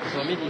Ils sont midi.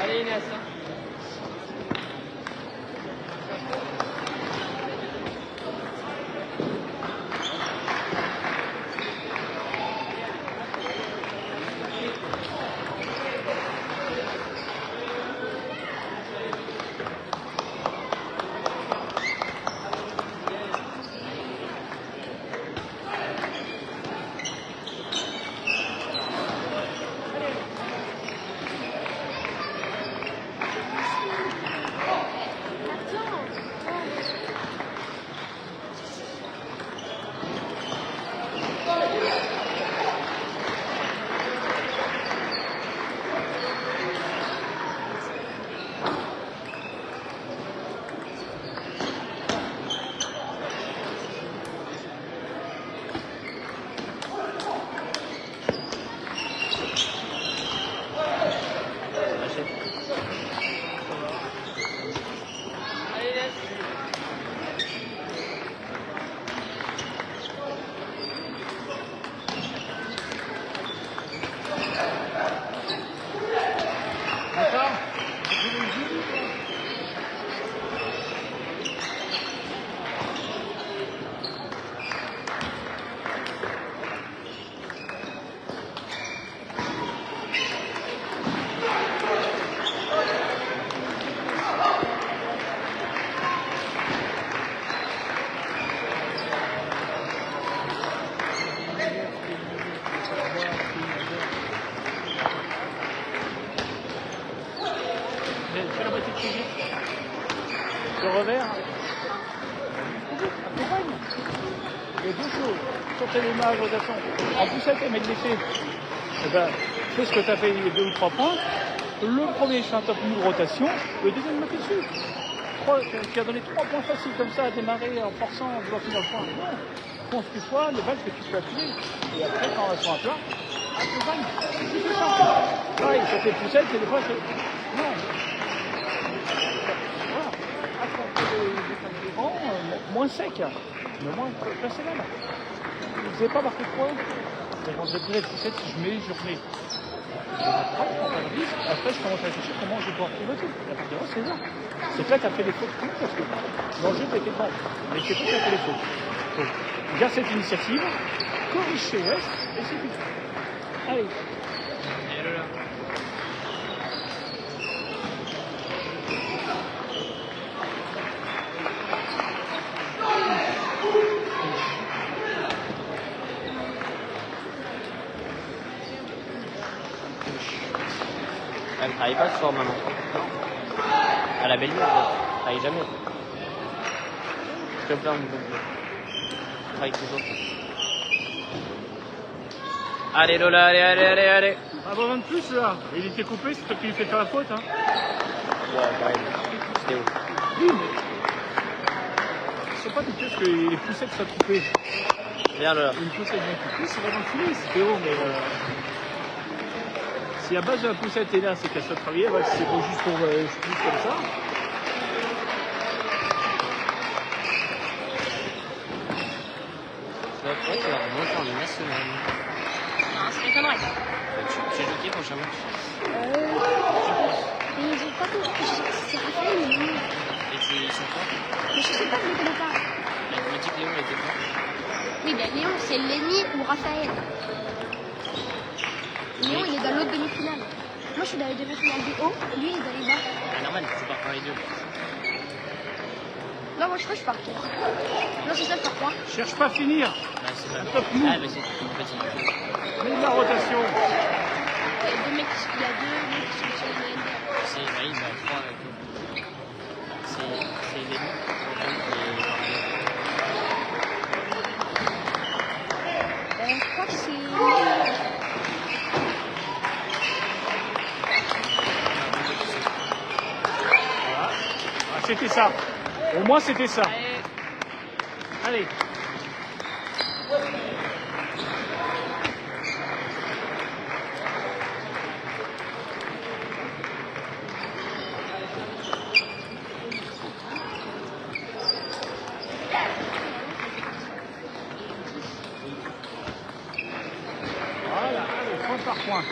Allez Inès. Fais la moitié de suivi. Le revers. Accompagne. Il y a deux choses. Quand tu as les mains à rotation, en poussette et mettre l'effet, eh ben, fais ce que tu as fait 2 ou 3 points. Le premier, je fais un top mou de rotation. Le deuxième, me fait dessus. Tu as donné 3 points faciles comme ça à démarrer en forçant, en voulant finir le point. Non. Pense que soit les balles que tu peux appuyer. Et après, quand elles sont à plat, accompagne. C'est ça. Pareil, ça fait poussette et des fois, c'est. Non. Moins sec, mais moins placé là. Vous n'avez pas marqué quoi? Quand je dirais poussette, si je mets, je remets. Après, je commence à réfléchir comment je vais pouvoir pivoter. Et à partir de là, c'est là. C'est que là, tu as fait les fautes parce que l'enjeu, tu été bon. Mais c'est toi qui as fait les fautes. Donc, garde cette initiative, corrige chez S, et c'est tout. Allez. Elle ne travaille pas ce soir, maman. À la belle-mère, elle ne travaille jamais. Je te plains, mon bébé. Je travaille toujours. Allez Lola, allez, allez, allez, allez. Un moment de plus là. Il était coupé, c'est toi qui lui fais faire la faute. Hein. Ouais, pareil. C'était où? Oui, mais. Je sais pas du tout que les poussettes soient coupées. Viens Lola. Une poussette bien coupée, c'est vraiment fini, c'est Théo, mais. Si la base de la poussette est là, c'est qu'elle soit travaillée. Ouais, si c'est pas juste pour juste comme ça. Ouais, tu vas remonter en national. Non, ça m'étonnerait. Tu joues qui prochain match? Mais j'ai pas compris. Je sais pas si c'est Raphaël ou non. Et ils sont quoi? Mais je sais pas, je ne connais pas. Il m'a dit que Léon était quoi? Oui, ben Léon, c'est Lenny ou Raphaël. Léon, il est dans l'autre demi-finale. Moi, je suis dans les demi-finales du haut. Lui, il est dans les bas. Ah, normal, tu pars par les deux. Non, moi, je crois que je pars 4. Non, c'est ça, je pars 3. Cherche pas à finir. Bah, c'est pas Top mou. Ah, bah, c'est petit. Mets de la rotation. Il y a deux mecs qui sont sur le NDR. C'est bah, il va à 3 avec nous. C'est les Je crois que c'est... Ah, c'était ça. Au moins, c'était ça. Allez. Voilà, allez, point par point.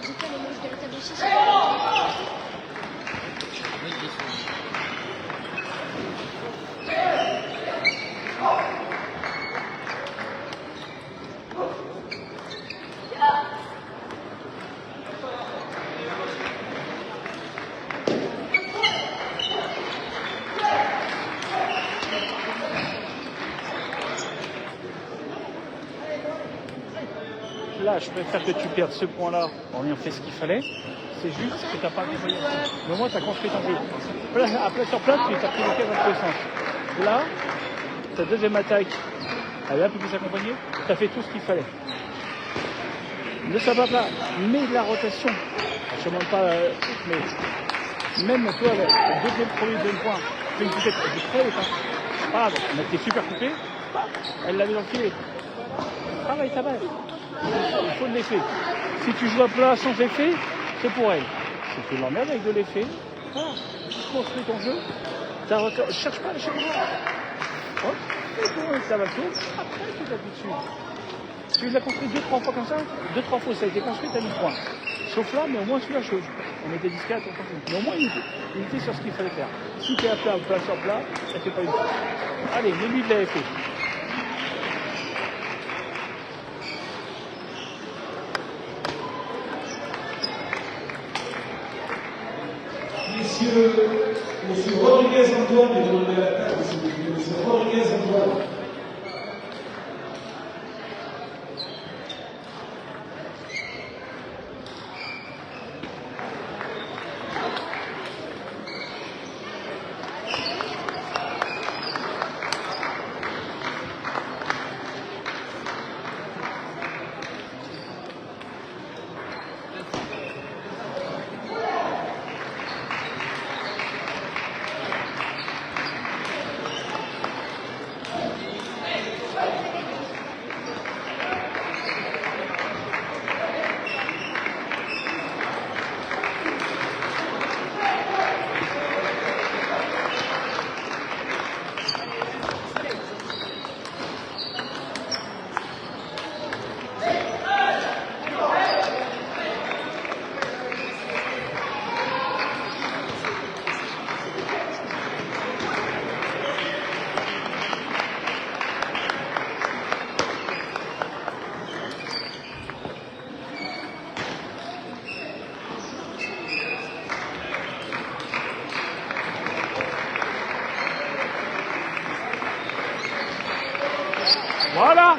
J'ai fait les manches de la table 6. Là, je préfère que tu perdes ce point-là en ayant fait ce qu'il fallait. C'est juste que tu n'as pas compris. Mais au moins, tu as construit ton jeu. À plat sur plat, tu as pris le cas dans tous les sens. Là, ta deuxième attaque, elle est un peu plus accompagnée. Tu as fait tout ce qu'il fallait. Ne sois pas plat, mets de la rotation. Je ne demande pas, mais même toi, le deuxième point, fais une poussette, elle est très haute. Ah, elle était super coupée. Elle l'avait dans le filet. Travaille ta balle. Il faut de l'effet. Si tu joues à plat sans effet, c'est pour elle. Si tu l'emmerdes avec de l'effet, voilà, tu construis ton jeu. Cherche pas à lâcher le bras. Hop, et bon, ça va tout. Après, tu t'appuies dessus. Tu l'as construit 2-3 fois comme ça, 2-3 fois ça a été construit, t'as mis point. Sauf là, mais au moins celui-là, on était discret, on continue. Mais au moins il était sur ce qu'il fallait faire. Si tu es à plat ou plat sur plat, ça fait pas une fois. Allez, mets-lui de l'effet. Monsieur Rodriguez Antoine est demandé à la table, monsieur Rodriguez Antoine. Voilà.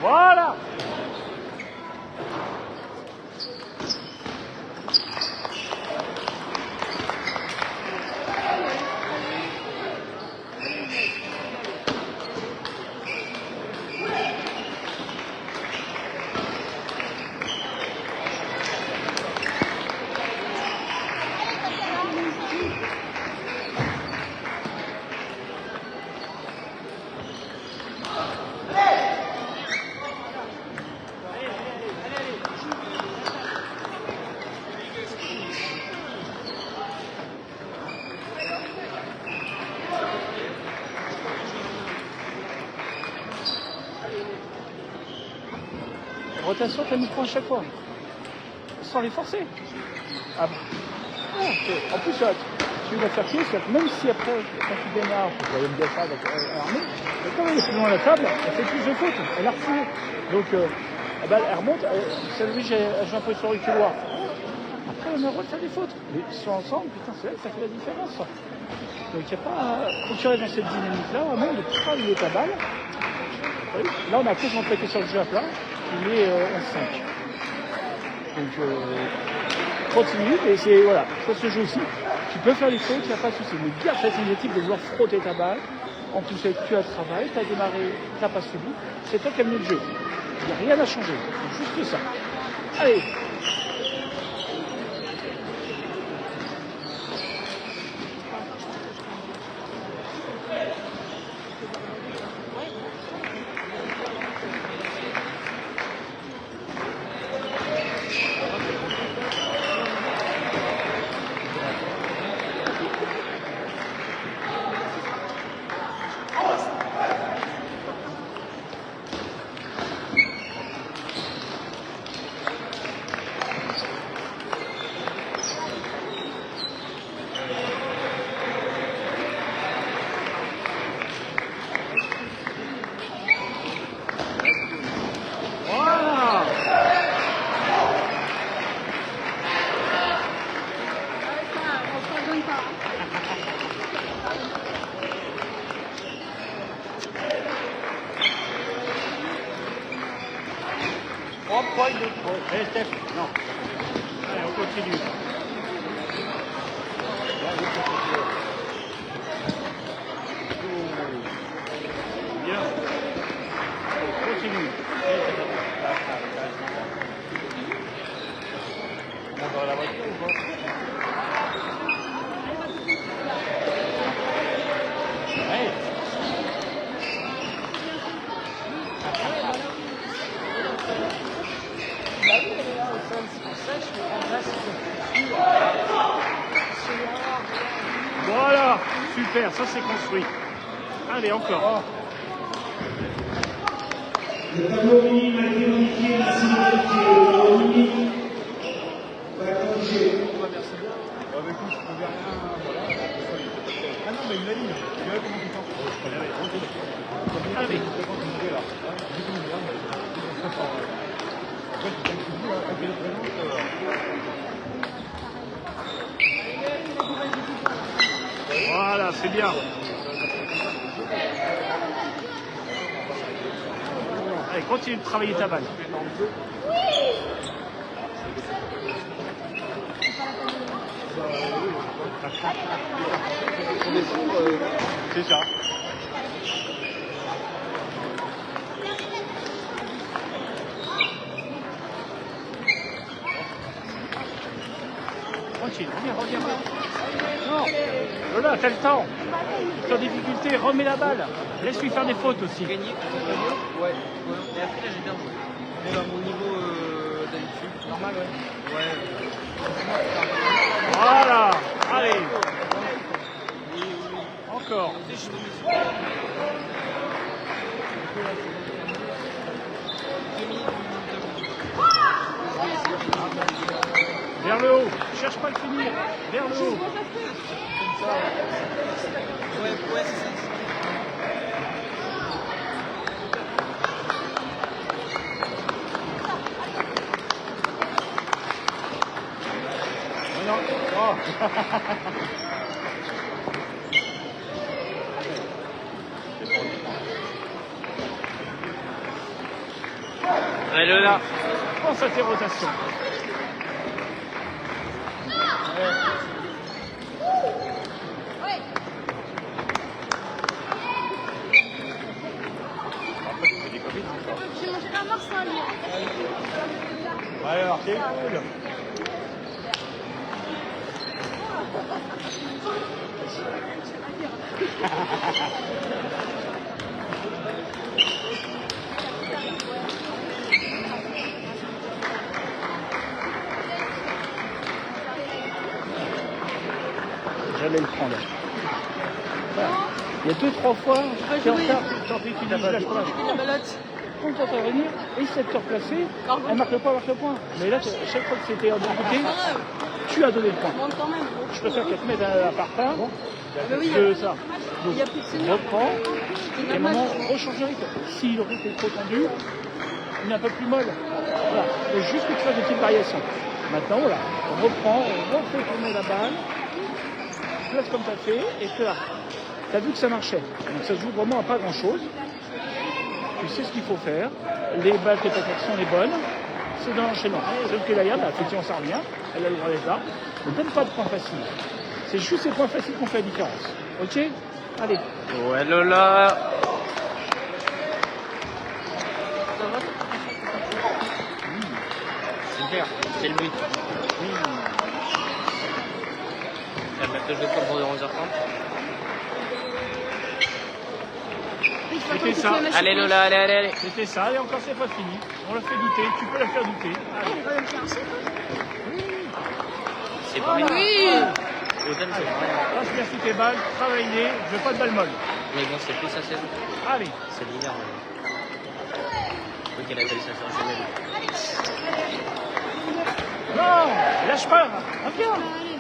Voilà. Rotation, tu as mis 3 à chaque fois. Sans les forcer. Ah, en plus, tu vas faire pied, même si après, quand tu démarres, tu vas me dire ça avec Arnaud, mais quand elle est plus loin à la table, elle fait plus de faute, elle a refusé. Donc, elle remonte, celle lui, elle joue un peu sur le couloir. Après, on a le droit de faire des fautes. Mais ils sont ensemble, putain, c'est là que ça fait la différence. Ça. Donc, il n'y a pas. Faut que tu restes dans cette dynamique-là, vraiment, de travailler ta balle. Là, on a quasiment prêté sur le jeu à plat. Il est 11-5. Donc, continue, et c'est, voilà, ça se joue aussi. Tu peux faire les fautes, il n'y a pas de souci. Mais bien cette initiative de vouloir frotter ta balle, en plus, tu as le travail, tu as démarré, tu n'as pas subi, c'est toi qui as mené le jeu. Il n'y a rien à changer, c'est juste ça. Allez! Allez, Steph, non. Allez, on continue. Bien. Allez, continue. On va voir la voiture ou pas? Allez. Voilà, super, ça c'est construit. Allez, encore. Le tableau minime a été modifié, merci de minime va être corrigé. Ah non, mais il m'a dit, je verrai comment tu sens. Allez. Voilà, c'est bien. Allez, continue de travailler ta balle. C'est ça. Continue, bien. reviens. Non, Lola, t'as le temps. T'es en difficulté, remets la balle. Laisse-lui faire des fautes aussi. Gagné. Ouais. Et après, là, j'ai bien joué. Mais à mon niveau d'habitude. Normal, ouais. Ouais. Voilà, allez. Encore. Vers le haut, cherche pas à le finir. Vers le haut. Ouais, c'est ça. Non, oh. Allez, Lola. Pense à tes rotations. J'ai mangé un morceau à lui. Ouais, alors c'est cool. J'allais le prendre. Il y a 2-3 fois, tu es en retard, tu utilises la balle. Quand tu vas revenir, essaie de te replacer, elle marque le point. Mais là, chaque fois que c'était en bon côté, tu as donné le point. Quand même. Je préfère qu'elle te mette à part ça que ça. Donc, reprends, et maintenant, rechange le rythme. Si le rythme est trop tendu, il est un peu plus molle. Voilà. Il faut juste que tu fasses des petites variations. Maintenant, voilà, on reprend, on refait tourner la balle, place comme tu as fait, et que là, tu as vu que ça marchait. Donc ça se joue vraiment à pas grand chose. Tu sais ce qu'il faut faire. Les balles que tu attaques sont les bonnes. C'est dans l'enchaînement. Sauf que là, effectivement, ça revient. Elle a le droit d'être là. Ne donne pas de points faciles. C'est juste ces points faciles qu'on fait la différence. Ok? Allez. Ouais, Lola. Super, c'est le but. Elle va peut-être jouer pour 11h30. C'était ça. Allez, Lola, allez. C'était ça. Et encore, c'est pas fini. On l'a fait douter. Tu peux la faire douter. Allez. C'est pas bien. Oui. Automne, c'est vrai. Passe bien sous tes balles. Travaille-les. Je veux pas de balles molles. Mais bon, c'est plus sa saison. Allez. C'est l'hiver, faut qu'elle appelle ça sur Genève. Non, lâche pas. Reviens.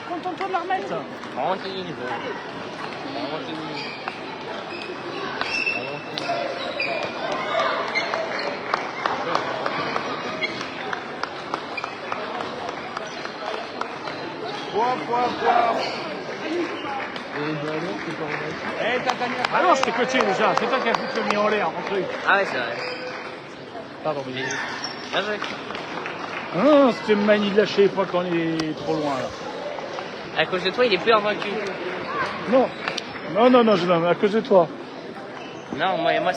Contente-toi de la remettre. Tranquille. Point. Eh, t'as gagné. Ah non, je t'ai coaché déjà. C'est toi qui as foutu le mis en l'air, mon truc. Ah ouais, c'est vrai. Pardon, mais... Bien joué. Ah, c'était une manie de lâcher les points quand on est trop loin, là. À cause de toi, il est plus invaincu. Non, à cause de toi. Non, moi